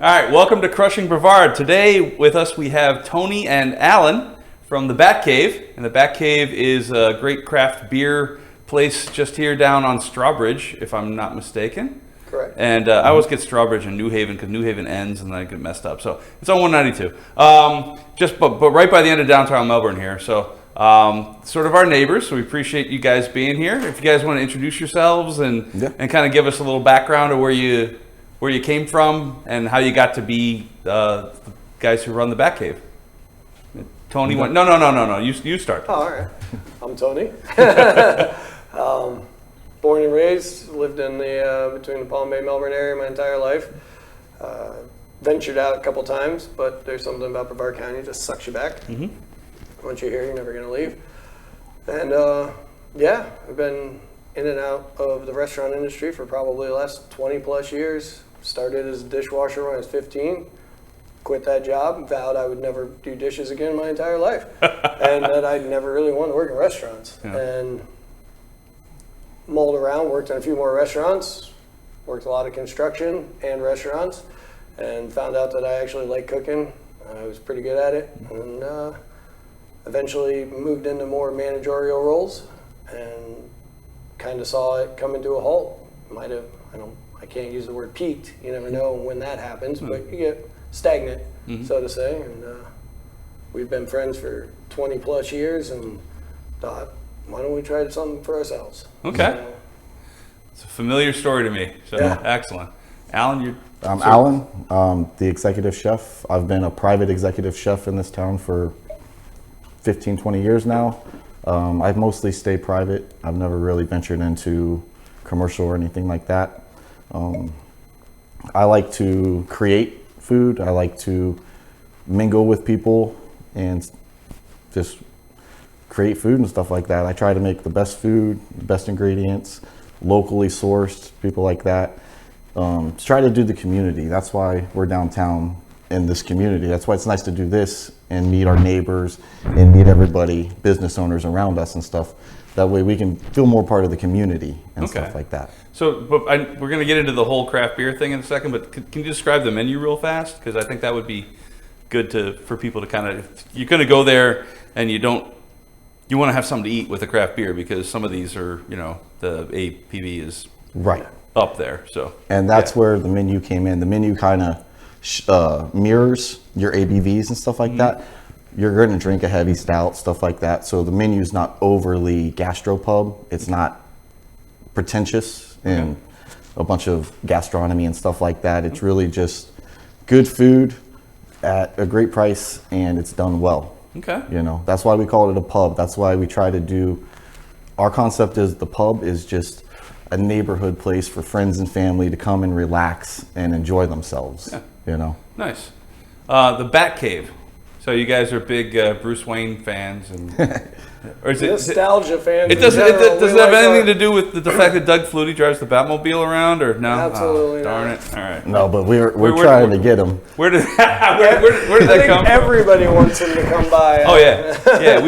right, welcome to Crushing Brevard. Today with us we have Tony and Alan from the Bat Cave. And the Bat Cave is a great craft beer place just here down on Strawbridge, if I'm not mistaken. Correct. And I always get Strawbridge and New Haven because New Haven ends and then I get messed up. So it's on 192. But right by the end of downtown Melbourne here. So sort of our neighbors. So we appreciate you guys being here. If you guys want to introduce yourselves and kind of give us a little background of where you came from and how you got to be the guys who run the Bat Cave. Tony went. No. You start. Oh, all right. I'm Tony. Born and raised, lived in the between the Palm Bay, Melbourne area my entire life. Ventured out a couple times, but there's something about Brevard County that just sucks you back. Mm-hmm. Once you're here, you're never going to leave. And I've been in and out of the restaurant industry for probably the last 20 plus years. Started as a dishwasher when I was 15. Quit that job, vowed I would never do dishes again in my entire life. And that I'd never really want to work in restaurants. Yeah. And mulled around, worked in a few more restaurants, worked a lot of construction and restaurants, and found out that I actually like cooking. I was pretty good at it. And eventually moved into more managerial roles and kind of saw it come into a halt. I can't use the word peaked. You never know when that happens, but you get stagnant, so to say. And we've been friends for 20 plus years and thought, why don't we try something for ourselves? Okay. So, it's a familiar story to me. So excellent. Alan, I'm Alan, the executive chef. I've been a private executive chef in this town for 15, 20 years now. I've mostly stayed private. I've never really ventured into commercial or anything like that. I like to create food. I like to mingle with people and just create food and stuff like that. I try to make the best food, the best ingredients, locally sourced, people like that. Try to do the community. That's why we're downtown in this community. That's why it's nice to do this and meet our neighbors and meet everybody, business owners around us and stuff. That way we can feel more part of the community and stuff like that. So we're going to get into the whole craft beer thing in a second, but can you describe the menu real fast? Because I think that would be good for people to kind of, you're going to go there and you want to have something to eat with a craft beer because some of these are, the APV is up there. So and that's where the menu came in. The menu kind of mirrors your ABVs and stuff like that. You're going to drink a heavy stout, stuff like that. So the menu is not overly gastropub. It's not pretentious and a bunch of gastronomy and stuff like that. It's really just good food at a great price and it's done well. Okay. That's why we call it a pub. That's why we try to do, our concept is the pub is just a neighborhood place for friends and family to come and relax and enjoy themselves. Yeah. Nice. The Bat Cave. So you guys are big Bruce Wayne fans, or is it nostalgia fans? It doesn't have anything to do with the fact that Doug Flutie drives the Batmobile around, or no? Absolutely darn not. it! All right. No, but we're trying to get him. Where did that come from? Everybody wants him to come by. Oh yeah.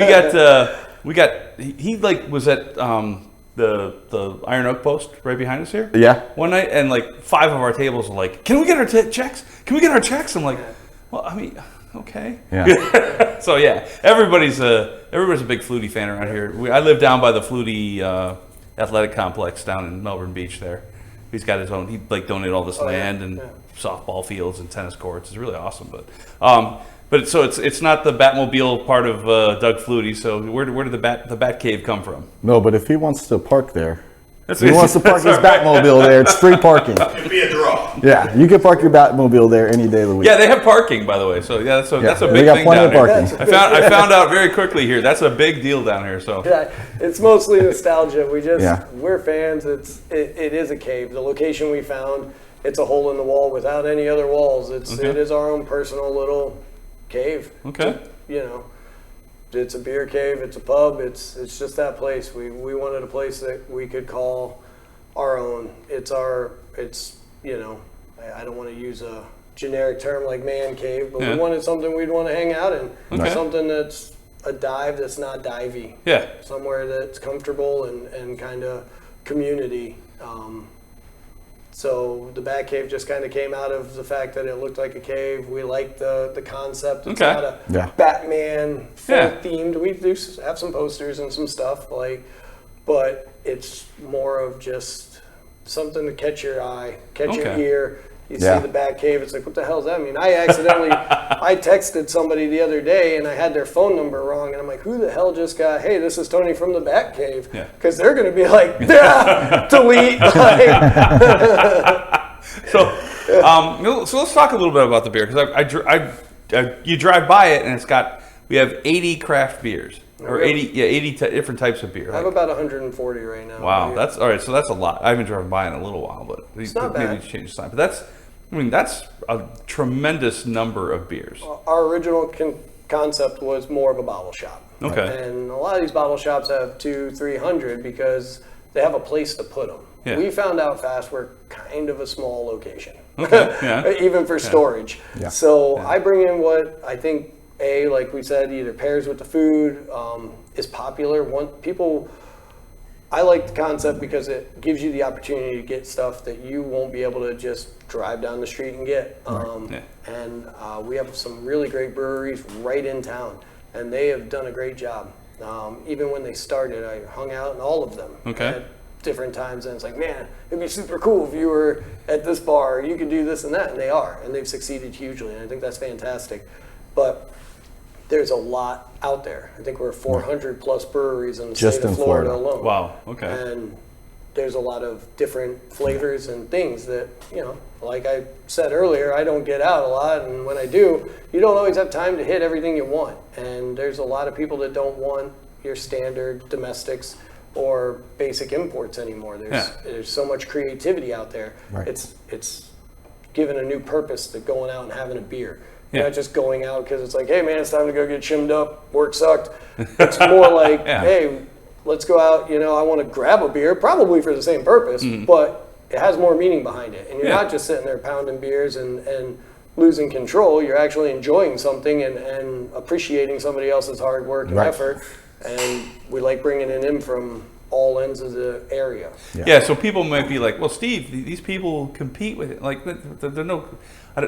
We got. He was at the Iron Oak Post right behind us here. Yeah. One night, and 5 of our tables were like, "Can we get our checks? Can we get our checks?" I'm like, "Well, I mean." Okay. Yeah. So everybody's a big Flutie fan around here. I live down by the Flutie athletic complex down in Melbourne Beach. There, he's got his own. He donated all this land and softball fields and tennis courts. It's really awesome. But so it's not the Batmobile part of Doug Flutie. So where did the Bat Cave come from? No, but if he wants to park there. He wants to park his Batmobile there. It's free parking. It'd be a draw. Yeah, you can park your Batmobile there any day of the week. Yeah, they have parking, by the way. So that's a big they got thing plenty down of here. parking. I found out very quickly here. That's a big deal down here. So it's mostly nostalgia. We're fans. It is a cave. The location we found, it's a hole in the wall without any other walls. It is our own personal little cave. Okay. It's a beer cave, it's a pub, it's just that place. We wanted a place that we could call our own. I don't want to use a generic term like man cave, but we wanted something we'd want to hang out in. Okay. Something that's a dive that's not divey. Yeah. Somewhere that's comfortable and kind of community. So the Bat Cave just kind of came out of the fact that it looked like a cave. We liked the concept. It's Okay. not a Yeah. Batman Yeah. themed. We do have some posters and some stuff, but it's more of just something to catch your eye, catch your Okay. ear. You Yeah. see the Bat Cave, it's like, what the hell does that mean? I accidentally, I texted somebody the other day and I had their phone number wrong, and I'm like, who the hell just got, hey, this is Tony from the Bat Cave? Yeah. Because they're going to be like, yeah, delete. So let's talk a little bit about the beer, because you drive by it and we have 80 craft beers, or 80 different types of beer. I have about 140 right now. Wow, Yeah. that's all right. So that's a lot. I haven't driven by in a little while, but not maybe bad. change the sign. But that's a tremendous number of beers. Our original concept was more of a bottle shop. Okay. And a lot of these bottle shops have 200-300 because they have a place to put them. Yeah. We found out fast we're kind of a small location, Okay. Yeah. even for storage. Yeah. So I bring in what I think, like we said, either pairs with the food, is popular. I like the concept because it gives you the opportunity to get stuff that you won't be able to just drive down the street and get. Yeah. And we have some really great breweries right in town, and they have done a great job. Even when they started, I hung out in all of them Okay. at different times, and it's like, man, it'd be super cool if you were at this bar, you could do this and that, and they are, and they've succeeded hugely, and I think that's fantastic. But there's a lot out there. I think we're 400 plus breweries in the Just state of in Florida Florida. alone. Wow. Okay. And there's a lot of different flavors and things that, like I said earlier, I don't get out a lot, and when I do, you don't always have time to hit everything you want. And there's a lot of people that don't want your standard domestics or basic imports anymore. There's so much creativity out there. Right. It's given a new purpose to going out and having a beer. Yeah. Not just going out because it's like, hey man, it's time to go get shimmed up, work sucked. It's more like, Yeah. hey, let's go out, I want to grab a beer, probably for the same purpose, but it has more meaning behind it. And you're Yeah. not just sitting there pounding beers and losing control. You're actually enjoying something and appreciating somebody else's hard work and Right. effort. And we like bringing it in from all ends of the area. Yeah. So people might be like, well, Steve, these people compete with it. Like, they're no.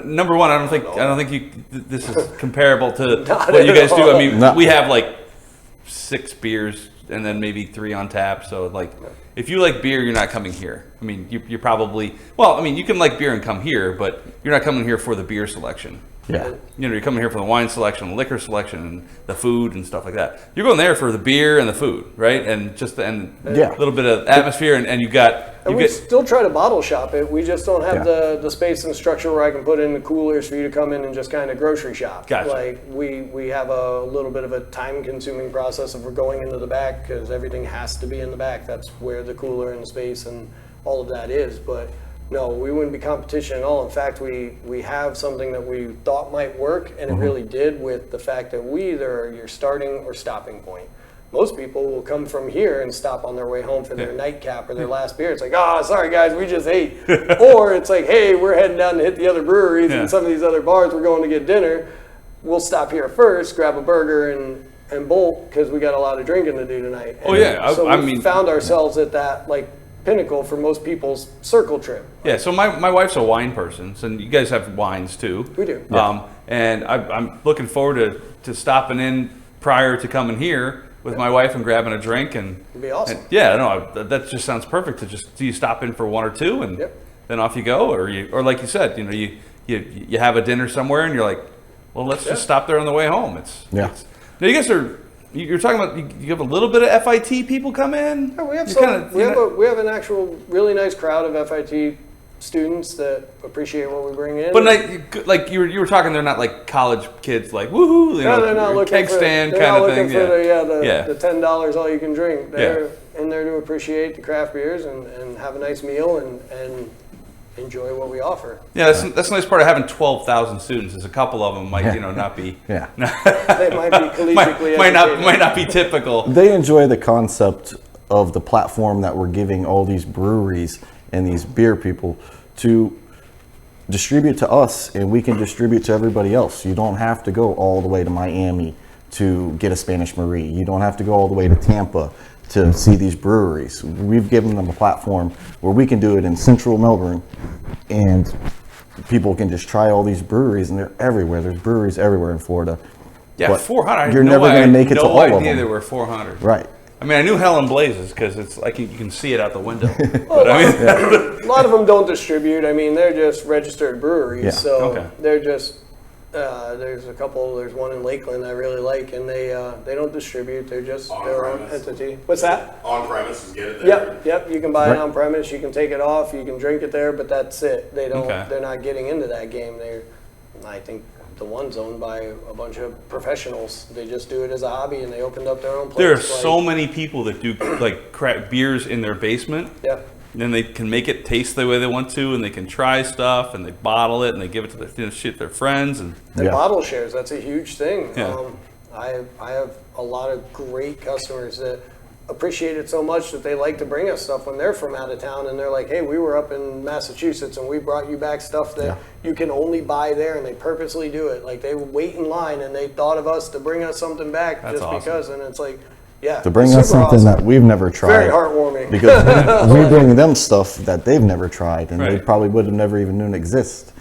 Number one, I don't think this is comparable to Not what you at guys do. I mean, No. we have like 6 beers and then maybe 3 on tap. So like, if you like beer, you're not coming here. I mean, you're probably, you can like beer and come here, but you're not coming here for the beer selection. Yeah. You're coming here for the wine selection, the liquor selection, and the food and stuff like that. You're going there for the beer and the food, right? And just a little bit of atmosphere, and you We still try to bottle shop it. We just don't have Yeah. the space and structure where I can put in the coolers for you to come in and just kind of grocery shop. Gotcha. Like we have a little bit of a time consuming process if we're going into the back because everything has to be in the back. That's where the cooler and the space and all of that is. But no, we wouldn't be competition at all. In fact, we have something that we thought might work, and it really did with the fact that we either are your starting or stopping point. Most people will come from here and stop on their way home for their nightcap or their last beer. It's like, sorry guys, we just ate. Or it's like, hey, we're heading down to hit the other breweries and some of these other bars. We're going to get dinner. We'll stop here first, grab a burger and bolt because we got a lot of drinking to do tonight. Oh, yeah. So I we mean- found ourselves at that pinnacle for most people's circle trip. Yeah, so my wife's a wine person, so you guys have wines too. We do. And I'm looking forward to stopping in prior to coming here with my wife and grabbing a drink. And It'd be awesome. That just sounds perfect. Do you stop in for 1 or 2 and then off you go, or like you said, you have a dinner somewhere and you're like, well, let's just stop there on the way home. Now you guys you're talking about you have a little bit of FIT people come in. Yeah, we have an actual really nice crowd of FIT students that appreciate what we bring in. But like you were talking, they're not like college kids, like woohoo, they're not looking keg for, stand they're kind not of looking thing. for the $10 all you can drink. They're in there to appreciate the craft beers and have a nice meal and enjoy what we offer. Yeah, that's the nice part of having 12,000 students. Is a couple of them might not be Yeah. They might be collegiately might educated. not be typical. They enjoy the concept of the platform that we're giving all these breweries and these beer people to distribute to us, and we can distribute to everybody else. You don't have to go all the way to Miami to get a Spanish Marie. You don't have to go all the way to Tampa to see these breweries. We've given them a platform where we can do it in central Melbourne, and people can just try all these breweries, and they're everywhere. There's breweries everywhere in Florida. Yeah, But 400. You're never going to make it to all of No idea them. there were 400. Right. I mean, I knew Helen Blazes because it's like you can see it out the window. Well, But I mean, a lot of them don't distribute. I mean, they're just registered breweries. Yeah. So Okay. they're just, there's a couple, there's one in Lakeland I really like, and they don't distribute. They're just their own On-premise. entity. What's that? On premise, get it there. Yep. You can buy it Right. on premise. You can take it off. You can drink it there, but that's it. They don't. Okay. They're not getting into that game. I think the one's owned by a bunch of professionals. They just do it as a hobby, and they opened up their own place. there are Like, so many people that do like craft beers in their basement. Yeah. And they can make it taste the way they want to, and they can try stuff, and they bottle it, and they give it to their friends, and And Yeah. bottle shares, that's a huge thing. Yeah. I have a lot of great customers that appreciate it so much that they like to bring us stuff when they're from out of town, and they're like, hey, we were up in Massachusetts and we brought you back stuff that Yeah. you can only buy there, and they purposely do it. Like, they would wait in line and they thought of us to bring us something back That's just awesome. because, and it's like, yeah. To bring it's us super something awesome. that we've never tried. Very heartwarming. Because we bring them stuff that they've never tried, and they Right. probably would have never even known exist.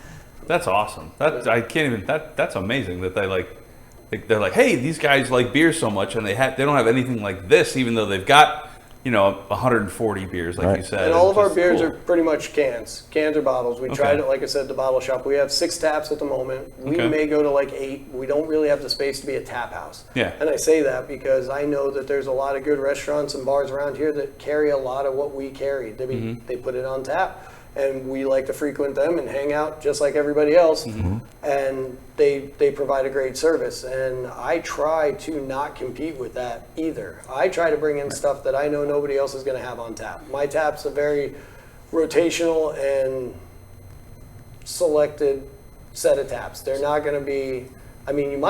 that's awesome. I can't even. That's amazing that they're like, hey, these guys like beer so much, and they don't have anything like this, even though they've got 140 beers, like Right. you said. And all of our It's beers cool. are pretty much cans or bottles. We tried it, like I said, the bottle shop. We have 6 taps at the moment. We Okay. may go to like 8. We don't really have the space to be a tap house. Yeah. And I say that because I know that there's a lot of good restaurants and bars around here that carry a lot of what we carry. They put it on tap, and we like to frequent them and hang out just like everybody else. And they provide a great service, and I try to not compete with that either. I try to bring in stuff that I know nobody else is going to have on tap. My tap's a very rotational and selected set of taps. They're not going to be, I mean,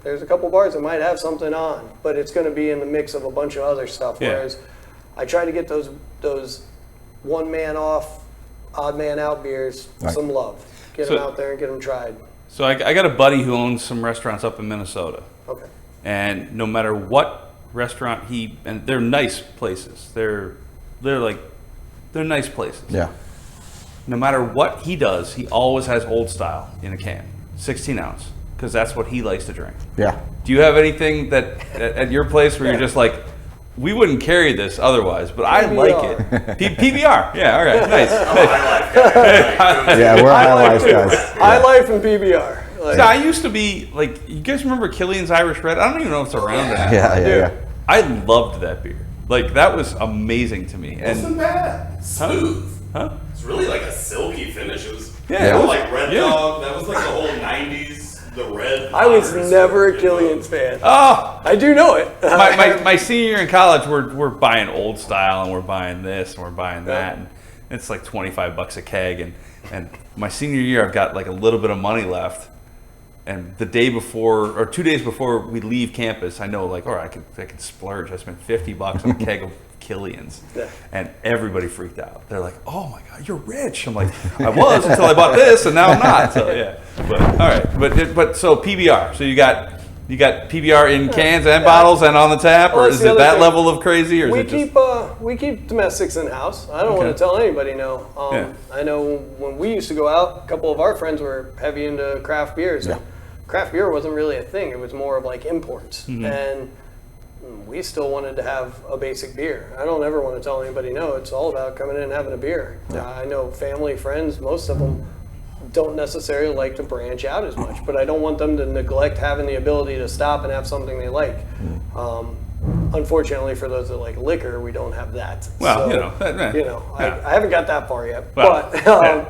there's a couple bars that might have something on, but it's going to be in the mix of a bunch of other stuff. Yeah. Whereas I try to get those one man off, odd man out beers Right. some love. Get So- them out there and get them tried. So I got a buddy who owns some restaurants up in Minnesota, Okay. and no matter what restaurant and they're nice places. They're nice places. Yeah. No matter what he does, he always has Old Style in a can, 16 ounce, because that's what he likes to drink. Yeah. Do you have anything that at your place where you're just like, we wouldn't carry this otherwise, but I like it. PBR. Yeah, all right, nice. Yeah, we're High high Life life too. guys. High Life and PBR. Like, So I used to be like, you guys remember Killian's Irish Red? I don't even know if it's around anymore. Yeah. I loved that beer. Like, that was amazing to me. It wasn't And bad. It's smooth. huh? It's really like a silky finish. It was, Yeah, it it was was- like Red yeah. Dog. That was like the whole 90s, the red. I was virus, never a you know. Killian's fan. Oh, I do know it. my senior year in college, we're buying Old Style, and we're buying this, and we're buying that, and it's like $25 a keg. And my senior year, I've got like a little bit of money left. And the day before, or 2 days before we leave campus, I know, like, all right, I could splurge. I spent $50 on a keg of Killian's, Yeah. and everybody freaked out. They're like, "Oh my God, you're rich!" I'm like, "I was until I bought this, and now I'm not." So yeah, but all right, but so PBR. So you got PBR in cans and bottles and on the tap, Well, or that's is the it other that thing. level of crazy, or is We it just? we keep domestics in house. I don't Okay. want to tell anybody no. Yeah. I know when we used to go out, a couple of our friends were heavy into craft beers. Yeah. And craft beer wasn't really a thing. It was more of like imports, Mm-hmm. and we still wanted to have a basic beer. I don't ever want to tell anybody no. It's all about coming in and having a beer. I know family, friends, most of them don't necessarily like to branch out as much, but I don't want them to neglect having the ability to stop and have something they like. Unfortunately, for those that like liquor, we don't have that. Well, So, yeah. I haven't got that far yet. Well, but yeah.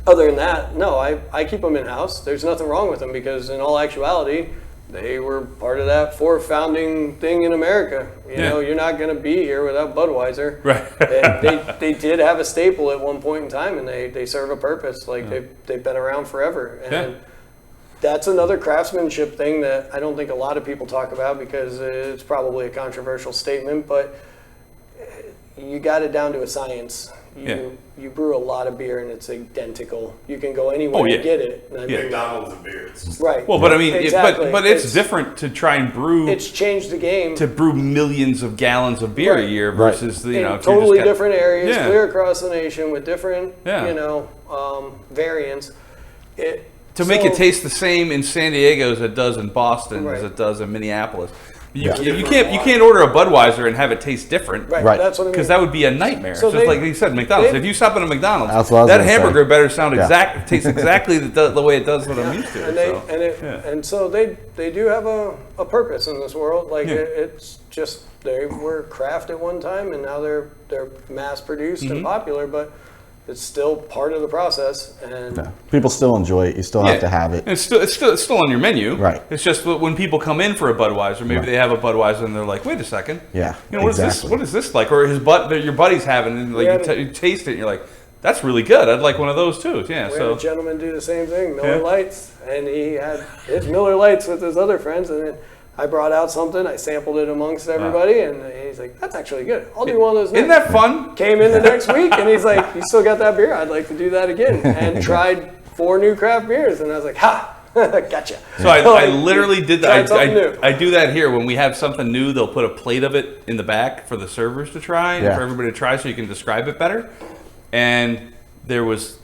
other than that, no, I keep them in house. There's nothing wrong with them because in all actuality, they were part of that founding thing in America. You Yeah. know, you're not going to be here without Budweiser. Right. they did have a staple at one point in time, and they serve a purpose. Like they've been around forever. And Yeah. that's another craftsmanship thing that I don't think a lot of people talk about because it's probably a controversial statement, but you got it down to a science. You brew a lot of beer and it's identical. You can go anywhere and get it. I mean, McDonald's and beer. It's just right. Well, but I mean, exactly. but it's different to try and brew. It's changed the game. To brew millions of gallons of beer a year versus the, you know, in totally if you're just different areas, Yeah. clear across the nation with different, Yeah. you know, variants. To make it taste the same in San Diego as it does in Boston as Right. it does in Minneapolis. You Yeah. can't order a Budweiser and have it taste different. Right. That's what I mean. Because that would be a nightmare. So Just like you said, McDonald's. If you stop at a McDonald's, That's what I was that gonna hamburger say. better sound Yeah. taste exactly the way it does what I'm used to. And so they do have a purpose in this world. Like it's just they were craft at one time and now they're mass produced and popular, but it's still part of the process. And Yeah. People still enjoy it. You still have to have it. And it's still on your menu. Right. It's just that when people come in for a Budweiser, maybe they have a Budweiser and they're like, wait a second. Yeah, You know, exactly. what is this like? Or your buddy's having it and like you taste it and you're like, that's really good. I'd like one of those too. Yeah. we So had a gentleman do the same thing, Miller Yeah. Lights, and he had his Miller Lights with his other friends, and then I brought out something, I sampled it amongst everybody, and he's like, that's actually good. I'll do one of those next. isn't that fun? Came in the next week, and he's like, you still got that beer? I'd like to do that again. And tried 4 new craft beers, and I was like, ha, gotcha. So I literally did Tried that. something new. I do that here when we have something new. They'll put a plate of it in the back for the servers to try and Yeah. for everybody to try, so you can describe it better. And there was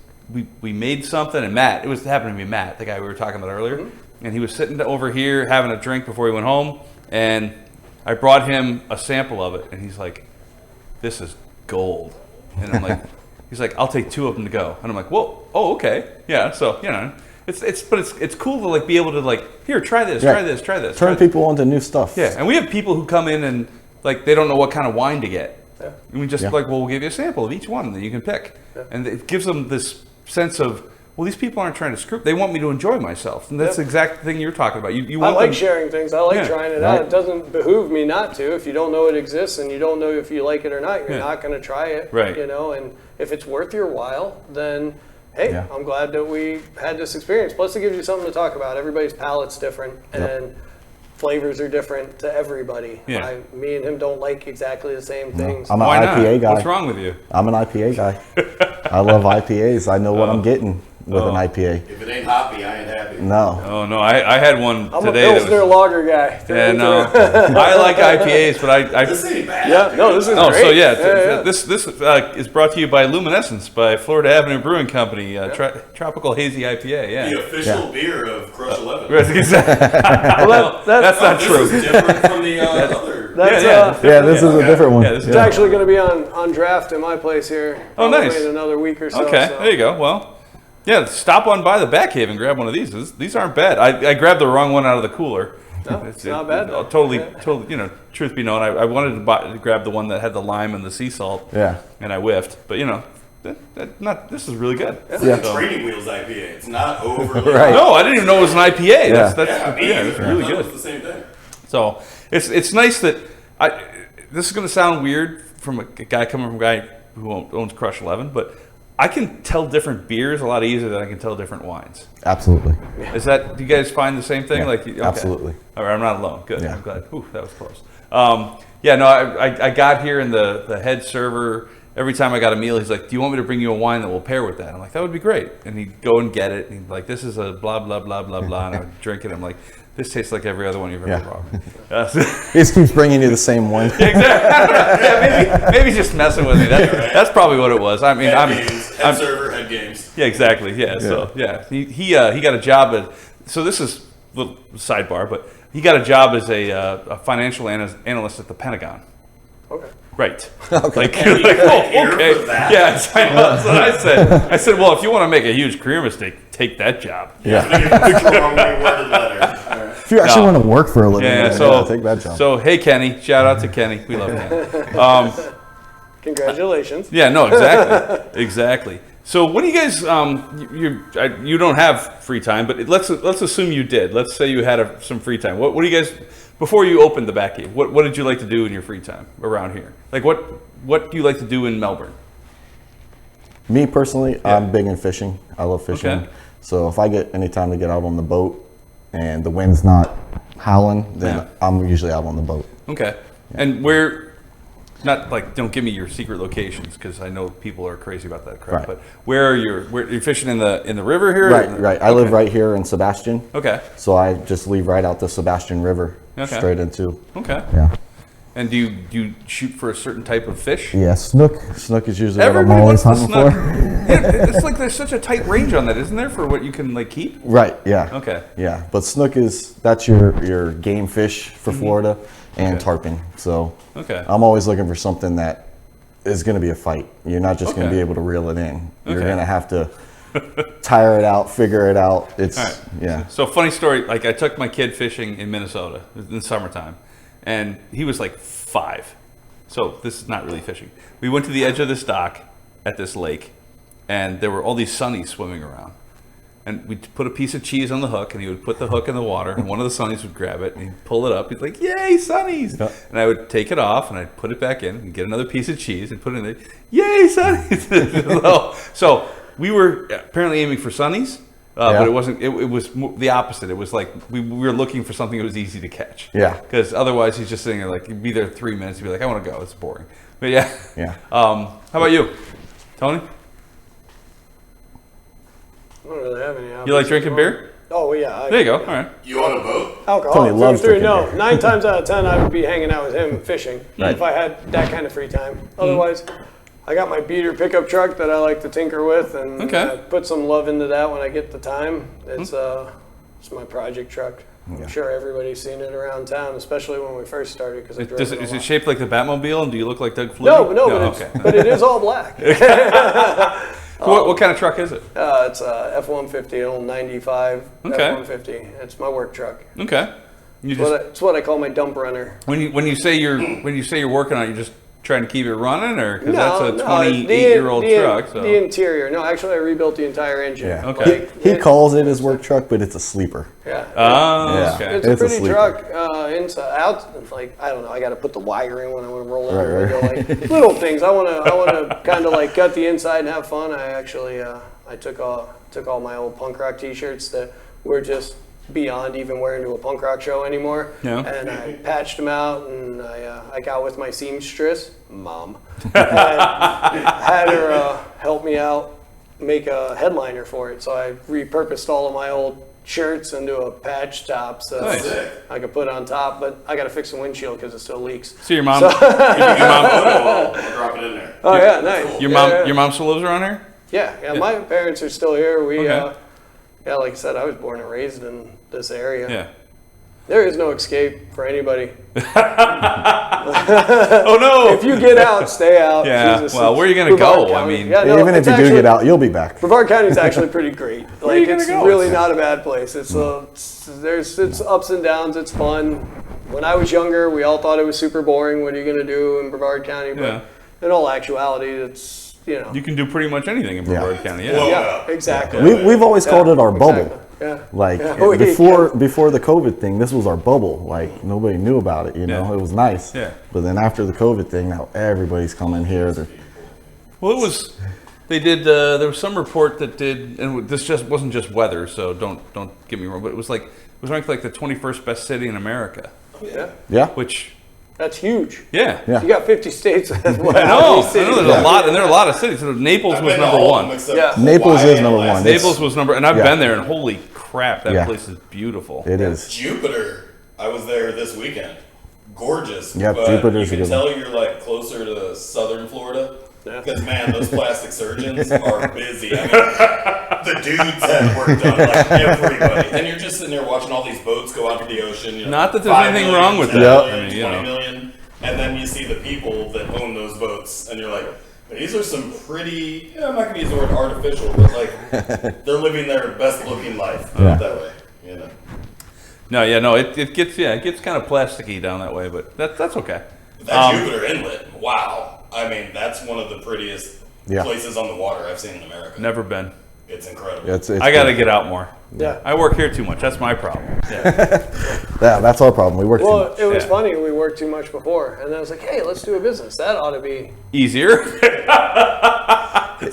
we made something, and Matt, it happened to be Matt, the guy we were talking about earlier, and he was sitting over here having a drink before he went home, and I brought him a sample of it, and he's like, "This is gold," and I'm like, he's like, "I'll take 2 of them to go," and I'm like, "Whoa, oh, okay, yeah." So you know. It's cool to like be able to like, here, try this, Right. try this, try this. Turn try this. people on to new stuff. Yeah, and we have people who come in and like they don't know what kind of wine to get. Yeah. And we just Yeah. like, well, we'll give you a sample of each one that you can pick. And it gives them this sense of, well, these people aren't trying to screw. They want me to enjoy myself, and that's the exact thing you're talking about. You I want like them, sharing things. I like Yeah. trying it Right. out. It doesn't behoove me not to. If you don't know it exists and you don't know if you like it or not, you're Yeah. not going to try it. Right. You know, and if it's worth your while, then hey, Yeah. I'm glad that we had this experience. Plus, it gives you something to talk about. Everybody's palate's different, and flavors are different to everybody. Yeah. Me and him don't like exactly the same things. I'm an Why not? IPA guy. What's wrong with you? I'm an IPA guy. I love IPAs. I know what I'm getting with an IPA. If it ain't hoppy, I ain't happy. No. Oh no, I had one I'm today. a Pilsner lager guy. Yeah, no, I like IPAs, but I This ain't bad. Yeah, no, this is Oh, great. so yeah, yeah. this is brought to you by Luminescence by Florida Avenue Brewing Company, Tropical Hazy IPA. Yeah, The official beer of Crush 11. Right, exactly. Well, That's not This true. is different from the other. That's, Yeah, this is a different one. Yeah, this is It's actually going to be on draft in my place here. Oh, probably nice. In another week or so. Okay, so. there you go. Well, yeah, stop on by the back cave and grab one of these. These aren't bad. I grabbed the wrong one out of the cooler. No, it's not bad. Totally. You know, truth be known, I wanted to grab the one that had the lime and the sea salt. Yeah. And I whiffed. But you know, this is really good. It's Yeah. like a Training Wheels IPA. It's not overly. Right. No, I didn't even know it was an IPA. Yeah. It's really I thought it good. was the same thing. So it's nice that this is going to sound weird from a guy coming from a guy who owns Crush 11, but I can tell different beers a lot easier than I can tell different wines. Absolutely. Do you guys find the same thing? Yeah, Okay. absolutely. All right, I'm not alone. Good. Yeah. I'm glad. Whew, that was close. I got here and the head server, every time I got a meal, he's like, do you want me to bring you a wine that will pair with that? I'm like, that would be great. And he'd go and get it. And he'd like, this is a blah, blah, blah, blah, blah. And I would drink it. I'm like, this tastes like every other one you've ever Yeah. brought. He just keeps bringing you the same one. Yeah, maybe just messing with me. That's probably what it was. I mean, Head server, head games. yeah, exactly. Yeah. So yeah, he got a job at. So this is a little sidebar, but he got a job as a financial analyst at the Pentagon. Okay. Right. Okay. Like, you're like, oh, okay. for that. Yeah, I know. That's what I said, well, if you want to make a huge career mistake, take that job. Yeah. Strongly worded letter. If you actually want to work for a living, Yeah. yeah, So take that job. So hey, Kenny, shout out to Kenny. We love Kenny. Congratulations. Yeah. No. Exactly. Exactly. So what do you guys? You don't have free time, but let's assume you did. Let's say you had some free time. What do you guys? Before you opened the back cave, what did you like to do in your free time around here? Like what do you like to do in Melbourne? Me personally, I'm big in fishing. I love fishing. Okay. So if I get any time to get out on the boat and the wind's not howling, then Yeah. I'm usually out on the boat. Okay. And where not like don't give me your secret locations because I know people are crazy about that crap. Right. But where you're fishing in the river here? Right. I live right here in Sebastian. Okay. So I just leave right out the Sebastian River straight into. Okay. Yeah. And do you shoot for a certain type of fish? Yeah, snook. Snook is usually Everybody what I'm always wants the hunting snook. for. Yeah, it's like there's such a tight range on that, isn't there, for what you can like keep? Right. Yeah. Okay. Yeah, but snook that's your game fish for Florida and tarpon. So Okay. I'm always looking for something that is going to be a fight. You're not just going to Okay. be able to reel it in. You're Okay. going to have to tire it out, figure it out. It's All right. yeah. So funny story. Like I took my kid fishing in Minnesota in the summertime, and he was like 5. So this is not really fishing. We went to the edge of this dock at this lake, and there were all these sunnies swimming around. And we'd put a piece of cheese on the hook, and he would put the hook in the water, and one of the sunnies would grab it, and he'd pull it up. He's like, "Yay, sunnies!" Yep. And I would take it off, and I'd put it back in, and get another piece of cheese, and put it in there. Yay, sunnies! so we were apparently aiming for sunnies. Yeah. But it wasn't. It was the opposite. It was like we were looking for something that was easy to catch. Yeah. Because otherwise, he's just sitting there like he'd be there 3 minutes. He'd be like, "I want to go. It's boring." But yeah. Yeah. How about you, Tony? I don't really have any. You like drinking beer? Oh well, yeah. There you go. All right. You on a boat? Alcohol. Tony loves through. drinking No, beer. 9 times out of 10, I would be hanging out with him fishing if I had that kind of free time. Otherwise, I got my beater pickup truck that I like to tinker with, and Okay. I put some love into that when I get the time. It's my project truck. I'm sure everybody's seen it around town, especially when we first started because I drove Is it a it lot. shaped like the Batmobile? And do you look like Doug Flutie? No, but it is all black. What kind of truck is it? It's a F-150, an old 95 Okay. F-150. It's my work truck. Okay. You just It's what I call my dump runner. when you say you're working on it, you're just trying to keep it running, or because that's a No, 28-year-old the truck. So. The interior. No, actually, I rebuilt the entire engine. Yeah. Okay. Like, He calls it his work truck, but it's a sleeper. Yeah. Oh, Yeah. okay. It's a It's a pretty sleeper. truck. Inside, out. It's like I don't know. I got to put the wire in when I want to roll out. Right, right. Like little things. I want to kind of like gut the inside and have fun. I actually I took all my old punk rock T-shirts that were just beyond even wearing to a punk rock show anymore. Yeah. And I patched them out, and I got with my seamstress, Mom, and had her help me out make a headliner for it. So I repurposed all of my old shirts into a patch top so Nice. I could put on top, but I got to fix the windshield because it still leaks. So your mom, Your mom I'll drop it in there. Oh yeah, nice. your Yeah, mom still lives around here. Yeah. My parents are still here. We Okay. yeah, like I said, I was born and raised in this area. Yeah. There is no escape for anybody. Oh no. If you get out, stay out. Yeah, Jesus, well, where are you gonna Brevard go? I County. mean- Yeah, no, Even if it's you do actually- get out, you'll be back. Brevard County is actually pretty great. Where are you Like gonna it's go? really not a bad place. It's it's ups and downs. It's fun. When I was younger, we all thought it was super boring. What are you gonna do in Brevard County? But Yeah. in all actuality, it's You can do pretty much anything in Brevard County. Yeah. Well, yeah, exactly. We've always called it our bubble. Exactly. Yeah. Like Yeah. before the COVID thing, this was our bubble. Like nobody knew about it. You know, Yeah. it was nice. Yeah. But then after the COVID thing, now everybody's coming here. Well, it was. They did. There was some report that did, and this just wasn't just weather. So don't get me wrong. But it was ranked like the 21st best city in America. Yeah, Yeah. Which, that's huge. yeah. Yeah. You got 50 states. What, I how know. many I know. cities? There's a lot, and there are a lot of cities. So Naples I've was been to number all of one. them except Yeah. Naples Hawaii is number and one. Alaska. Naples was number, and I've Yeah. been there, and holy crap, that Yeah. place is beautiful. It is. Jupiter. I was there this weekend. Gorgeous. Yep, but Jupiter's a you can good one. tell you're like closer to southern Florida. Yeah. Because man, those plastic surgeons are busy. I mean, the dudes have work done like everybody, and you're just sitting there watching all these boats go out to the ocean. You know, Not that there's 5 anything million, wrong with 10 that. million, I mean, you 20 know. million, and then you see the people that own those boats, and you're like, these are some pretty. I'm not gonna use the word artificial, but like they're living their best looking life Yeah. that way. You know. No, it gets kind of plasticky down that way, but that's okay. That Jupiter Inlet, wow. I mean, that's one of the prettiest Yeah. places on the water I've seen in America. Never been. It's incredible. It's I got to good. get out more. Yeah. I work here too much. That's my problem. Yeah. Yeah, that's our problem. We work too Well, much. it was Yeah. funny. We worked too much before, and then I was like, "Hey, let's do a business. That ought to be." Easier.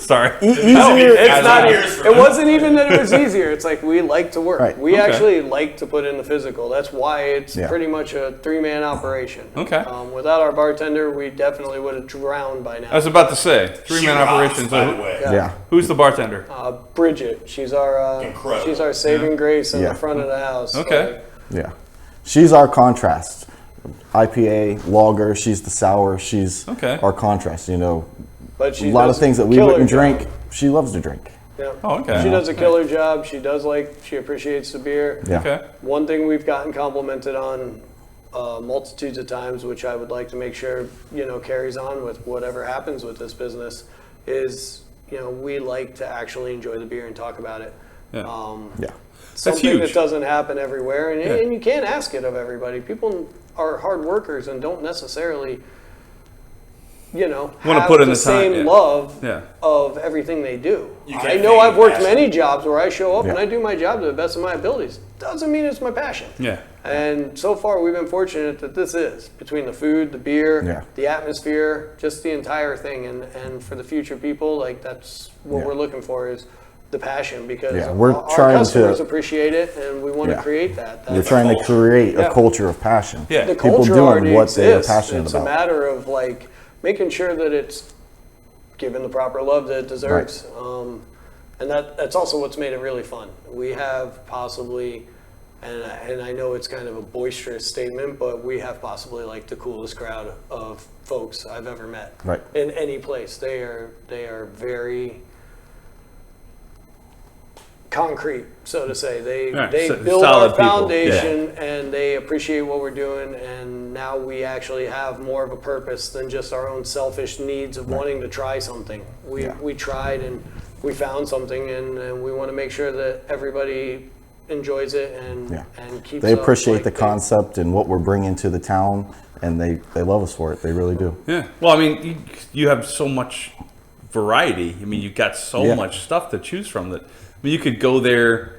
Sorry. Easier. It's not. years for It them. wasn't even that it was easier. It's like we like to work. Right. We Okay. actually like to put in the physical. That's why it's Yeah. pretty much a 3-man operation. Okay. Without our bartender, we definitely would have drowned by now. I was about to say, She 3-man rocks, operations. by the way. Yeah. Who's the bartender? Bridget, she's our Incredible. saving grace in Yeah. the front of the house. Okay. Like, Yeah. She's our contrast. IPA, lager, she's the sour, she's Okay. our contrast, you know. but A she lot of does things that we killer wouldn't job. drink, she loves to drink. Yeah. Oh, okay. She does a killer job. She appreciates the beer. Yeah. Okay. One thing we've gotten complimented on multitudes of times, which I would like to make sure, carries on with whatever happens with this business, is, we like to actually enjoy the beer and talk about it. Yeah. Yeah. Something huge. that doesn't happen everywhere, and, Yeah. and you can't ask it of everybody. People are hard workers and don't necessarily, Wanna have put in the the time, same yeah. love Yeah. of everything they do. You I can't know fake I've worked passion. many jobs where I show up and Yeah. I do my job to the best of my abilities. Doesn't mean it's my passion. Yeah. And so far, we've been fortunate that this is, between the food, the beer, Yeah. the atmosphere, just the entire thing. And for the future people, like that's what Yeah. we're looking for is the passion, because Yeah, we're our trying customers to- appreciate it, and we want Yeah. to create that. We're That's trying to create Yeah. a culture of passion. Yeah. the People culture doing already what they are exists. passionate It's about. a matter of like making sure that it's given the proper love that it deserves. And that's also what's made it really fun. We have possibly, and I know it's kind of a boisterous statement, but we have possibly like the coolest crowd of folks I've ever met. Right. In any place. They are very concrete, so to say. They Right, they so- build solid our people. foundation and they appreciate what we're doing, and now we actually have more of a purpose than just our own selfish needs of wanting to try something. We tried and we found something, and we want to make sure that everybody enjoys it and Yeah. and keeps They up, appreciate like, the concept and what we're bringing to the town, and they love us for it. They really do. Yeah. Well, I mean, you have so much variety. I mean, you've got so Yeah. much stuff to choose from that. I mean, you could go there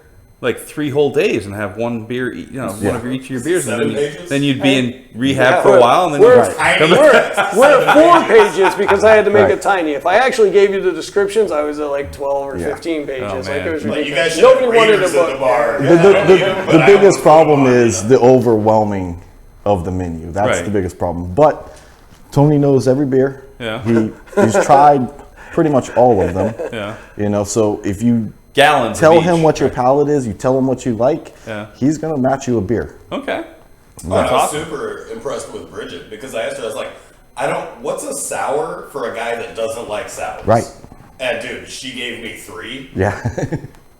like 3 whole days and have one beer, one of each of your beers, and 7 then, pages? then you'd be in rehab Yeah, for a while, and then we're- you'd Tiny. We're at 4 pages because I had to make Right. it tiny. If I actually gave you the descriptions, I was at like 12 or Yeah. 15 pages. Oh, like man. it was But you ridiculous. guys should Nobody have wanted readers a in the book. bar. The biggest problem is the overwhelming of the menu. That's Right. the biggest problem. But Tony knows every beer. Yeah. He's tried pretty much all of them. yeah, So if you gallons. tell of him each. what your palate is, you tell him what you like, Yeah. he's gonna match you a beer. Okay. I was awesome. super impressed with Bridget because I asked her, I was like, what's a sour for a guy that doesn't like sours? Right. And dude, she gave me 3. Yeah.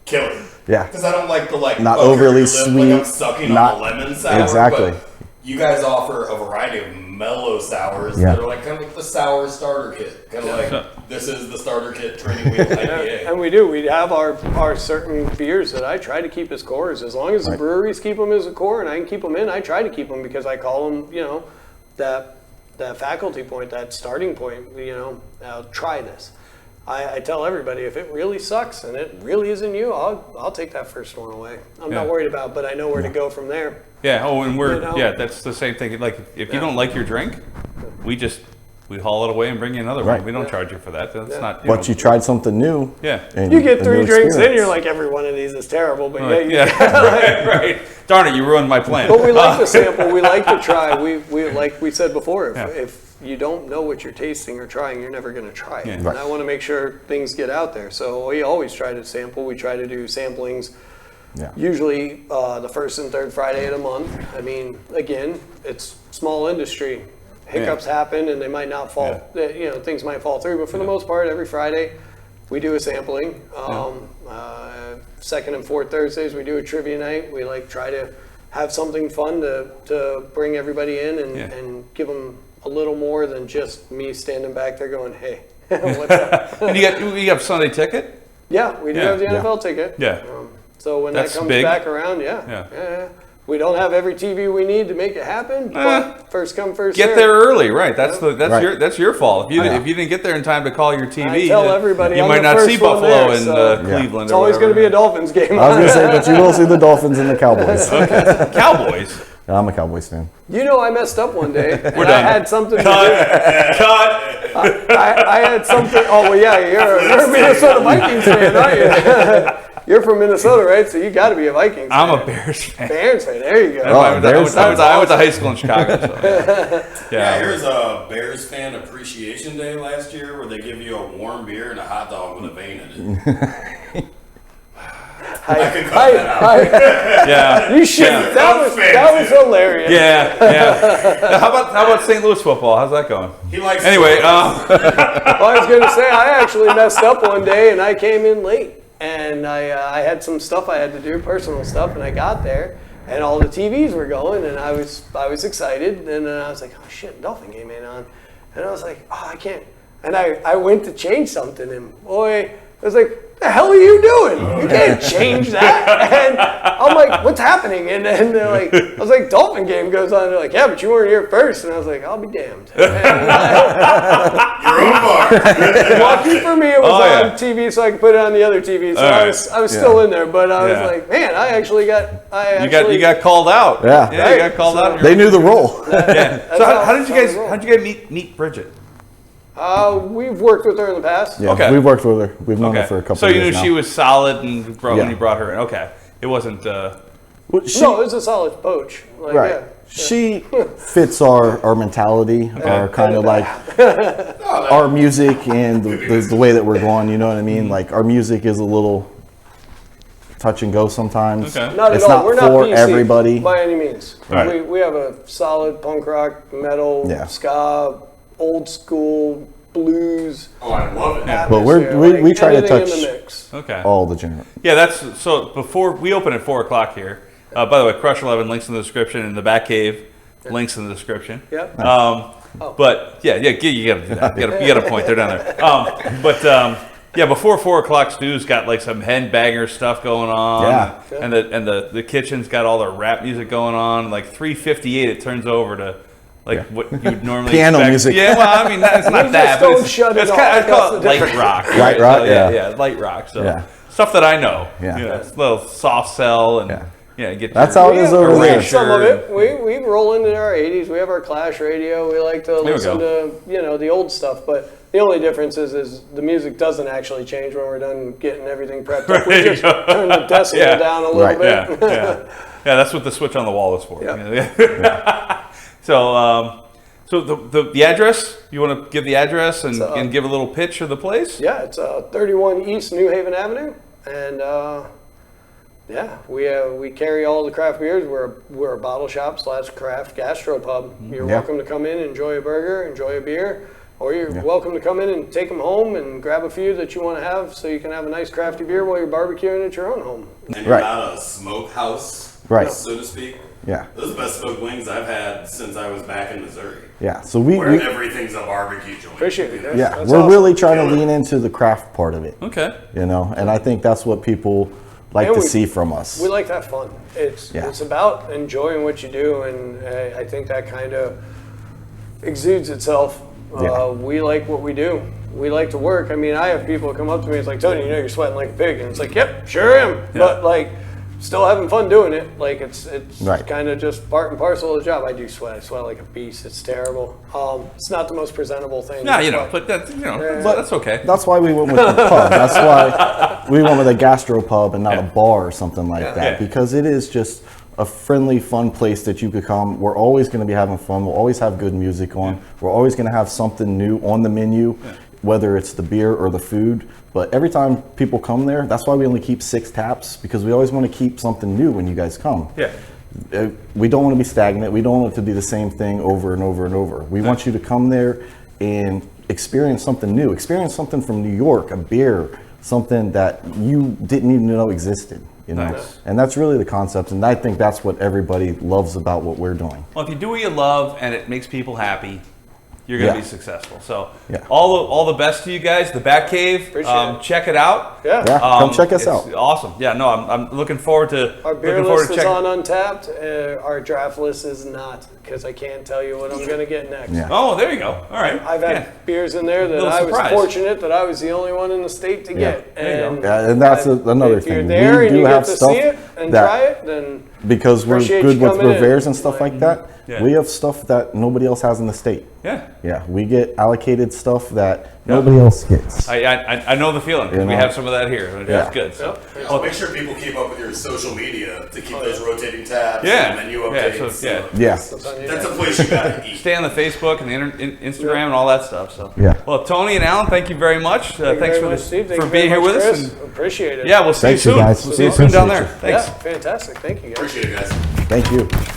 Killer. Yeah. Because I don't like the Not butter overly your lip, like I'm sweet, sucking not- on a lemon sour. Exactly. But you guys offer a variety of mellow sours Yeah. that are like kind of like the sour starter kit. Kind of like this is the starter kit training wheel IPA. And we do. We have our certain beers that I try to keep as cores. As long as the Right. breweries keep them as a core and I can keep them in, I try to keep them because I call them, that faculty point, that starting point, try this. I tell everybody, if it really sucks and it really isn't you, I'll take that first one away. I'm not Yeah. worried about it, but I know where to go from there. Yeah. Oh, and we're You know? that's the same thing. Like if you Yeah. don't like your drink, we haul it away and bring you another Right. one. We don't charge you for that. That's Yeah. not. But you tried something new. Yeah. and You get a 3 new drinks in, experience. you're like, every one of these is terrible, but Like, yeah, yeah. right. Darn it! You ruined my plan. But we like to sample. We like to try. We like we said before. Yeah. If you don't know what you're tasting or trying, you're never going to try it. Yeah. And Right. I want to make sure things get out there. So we always try to sample. We try to do samplings. Yeah. Usually the first and third Friday of the month. I mean, again, it's small industry. Hiccups happen, and they might not fall. Things might fall through. But for the most part, every Friday we do a sampling. Second and fourth Thursdays we do a trivia night. We try to have something fun to bring everybody in and give them a little more than just me standing back there going, hey, what's up? And you have Sunday ticket. Yeah, we do Yeah. have the Yeah. NFL ticket. Yeah. So when That's that comes big. back around, Yeah. we don't have every TV we need to make it happen, but first come, first Get served. there early, right? That's Right. that's your fault. If you Yeah. didn't get there in time to call your TV, I tell then everybody you I'm might the not first see one Buffalo there, in so- Cleveland. It's always going to be a Dolphins game. I was gonna say, but you will see the Dolphins and the Cowboys. Cowboys. I'm a Cowboys fan. You know, I messed up one day. And We're I done. had something. Cut. I had something. Oh well, yeah, you're a Minnesota Vikings fan, aren't you? You're from Minnesota, right? So you got to be a Vikings fan. I'm a Bears fan. Bears fan. There you go. I went to high school in Chicago. So, Yeah, here's a Bears fan appreciation day last year where they give you a warm beer and a hot dog with a vein in it. I can cut that out. Yeah. You should. That was hilarious. Yeah. How about St. Louis football? How's that going? He likes Anyway, Well, I was going to say, I actually messed up one day and I came in late. And I had some stuff I had to do, personal stuff, and I got there and all the TVs were going and I was excited. And then I was like, oh shit, Dolphin game ain't on. And I was like, oh, I can't. And I went to change something and boy, I was like, what the hell are you doing? You can't change that. And I'm like, what's happening? And then they're like, I was like, Dolphin game goes on. They're like, yeah, but you weren't here first. And I was like, I'll be damned. your own bar. Lucky for me, it was on TV, so I could put it on the other TV. So I was still in there, but I was like, man, you got called out. Yeah. Yeah, you got called out. They knew the role. Yeah. So how did you guys meet Bridget? We've worked with her in the past. Yeah, Okay. we've worked with her. We've known her for a couple So of you years knew now. she was solid and when Yeah. you brought her in. Okay. It wasn't Well, No, it was a solid poach. Like, right. yeah. She fits our mentality, our kind of like our music and the way that we're going. You know what I mean? Like our music is a little touch and go sometimes. Okay. Not at It's all. not We're not for PC everybody. by any means. Right. We have a solid punk rock, metal, Yeah. ska, old school, blues. Oh, I love it. But we try to anything in touch the mix. Okay. all the genre. Yeah, that's so. Before we open at 4:00 here. By the way, Crush 11 links in the description, and the Back Cave links in the description. Yeah. But yeah, you gotta do that. You gotta point. They're down there. Yeah, before 4:00, Stu's got like some headbanger stuff going on. Yeah. And the kitchen's got all the rap music going on. Like 3:58, it turns over to like what you'd normally Piano expect. music. Yeah, well, I mean that's not We that. just But don't it's, shut it it's off. kind of, I call it That's the light difference. rock. Light right? rock, So, yeah. light rock. So Yeah. stuff that I know. Yeah. You know, it's a little soft cell and get. That's your- how it is over We there. have some of it. We roll into our 80s. We have our Clash radio. We like to There we listen to the old stuff. But the only difference is the music doesn't actually change when we're done getting everything prepped up. We just turn the decibel down a little Right. bit. Yeah. That's what the switch on the wall is for. Yeah. So the address, you want to give the address and give a little pitch of the place? Yeah, it's 31 East New Haven Avenue, and we carry all the craft beers. We're a bottle shop / craft gastropub. You're welcome to come in, enjoy a burger, enjoy a beer, or you're welcome to come in and take them home and grab a few that you want to have, so you can have a nice crafty beer while you're barbecuing at your own home. And you're not a smokehouse, Right. so to speak. Yeah. Those are the best smoked wings I've had since I was back in Missouri. Yeah. So Where we everything's a barbecue joint. Appreciate it. yeah, That's we're awesome. really trying to lean into the craft part of it. Okay. And I think that's what people like And to we- see from us. We like to have fun. It's about enjoying what you do, and I think that kind of exudes itself. Yeah. We like what we do. We like to work. I mean, I have people come up to me. It's like, Tony, you're sweating like a pig, and it's like, yep, sure am. But like, still having fun doing it. Like it's Right. kind of just part and parcel of the job. I do sweat. I sweat like a beast. It's terrible. It's not the most presentable thing. No, but that's okay. That's why we went with the pub. That's why we went with a gastropub and not a bar or something like that. Yeah. Because it is just a friendly, fun place that you could come. We're always going to be having fun. We'll always have good music on. We're always going to have something new on the menu, whether it's the beer or the food. But every time people come there, that's why we only keep 6 taps, because we always want to keep something new when you guys come. Yeah. We don't want to be stagnant. We don't want it to be the same thing over and over and over. We want you to come there and experience something new. Experience something from New York, a beer, something that you didn't even know existed. Nice. And that's really the concept. And I think that's what everybody loves about what we're doing. Well, if you do what you love and it makes people happy, you're going to Yeah. be successful. So Yeah. all the best to you guys. The Bat Cave, Appreciate it. check it out. Yeah. Yeah, come check us It's out. Awesome. Yeah, no, I'm looking forward to Our beer looking forward list to is check. on Untapped. Our draft list is not, because I can't tell you what I'm going to get next. Yeah. Oh, there you go. All right. I've had Yeah. beers in there that Little I was surprise. fortunate that I was the only one in the state to get. There you go. Yeah, and that's another if you're thing. there We and do you have get to stuff see it and that- try it, then because we're Appreciate good you with coming in. Reveres and stuff like that. Yeah. We have stuff that nobody else has in the state. Yeah. Yeah, we get allocated stuff that nobody else gets. I know the feeling. You We know? have some of that here. That's Yeah. good. So. Yep. Well, make sure people keep up with your social media to keep those rotating tabs Yeah. and menu Yeah, updates. so, yeah. Yeah. That's on you That's a guys. place you gotta eat. Stay on the Facebook and the Instagram and all that stuff. So. Yeah. Well, Tony and Alan, thank you very much. Thank you Thanks very for much, Steve. Thank for you being very here much, with us. Chris. And, Appreciate it. yeah, we'll see Thanks, you you soon. guys. We'll see you soon down there. Appreciate Thanks. Yeah, fantastic. Thank you guys. Appreciate it, guys. Thank you.